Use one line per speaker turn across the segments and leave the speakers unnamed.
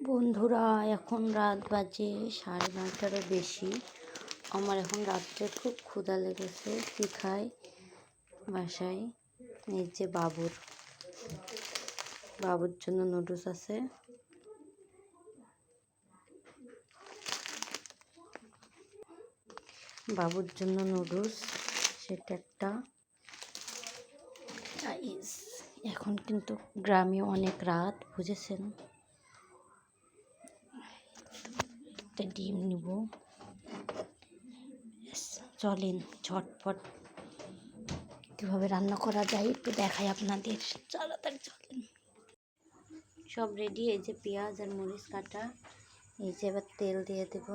বন্ধুরা, এখন রাত বাজে 9:30টারও বেশি। আমার এখন রাত্রে খুব ক্ষুধা লেগেছে। কী খাই বাসায়? এই যে বাবুর জন্য নুডলস আছে। বাবুর জন্য নুডলস, সেটা একটা। এখন কিন্তু গ্রামে অনেক রাত, বুঝেছেন। একটা ডিম নিব। চলেন ঝটপট কীভাবে রান্না করা যায় একটু দেখাই আপনাদের। তাড়াতাড়ি চলেন। সব রেডি। এই যে পেঁয়াজ আর মরিচ কাটা। এই যে এবার তেল দিয়ে দেব।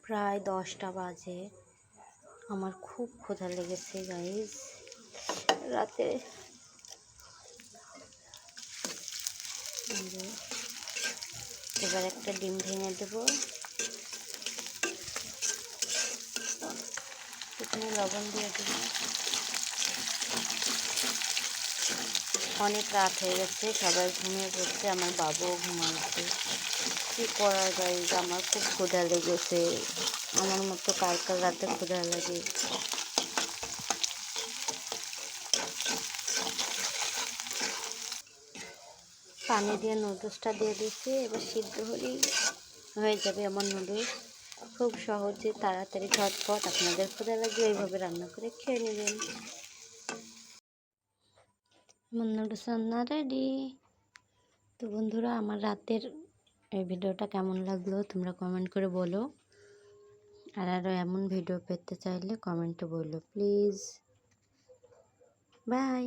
প্রায় 10টা বাজে। আমার খুব ক্ষুধা লেগেছে গাইস রাতে। এবার একটা ডিম ভেঙে দেবো। এখানে লবণ দিয়ে দেবো। অনেক রাত হয়ে গেছে, সবাই ঘুমিয়ে পড়ছে, আমার বাবুও ঘুমাচ্ছে। কী করার গাইস, আমার খুব ক্ষুধা লেগেছে। আমার মতো কার কার রাতে ক্ষুধা লাগে? পানি দিয়ে নুডলসটা দিয়ে দিচ্ছি। এবার সিদ্ধ হলেই হয়ে যাবে আমার নুডলস। খুব সহজে, তাড়াতাড়ি, ঝটপট। আপনাদের ক্ষুধা লাগবে এইভাবে রান্না করে খেয়ে নেবেন। আমার নুডলস রান্না রেডি। তো বন্ধুরা, আমার রাতের এই ভিডিওটা কেমন লাগলো তোমরা কমেন্ট করে বলো। আর আরও এমন ভিডিও পেতে চাইলে কমেন্টে বলো প্লিজ। বাই।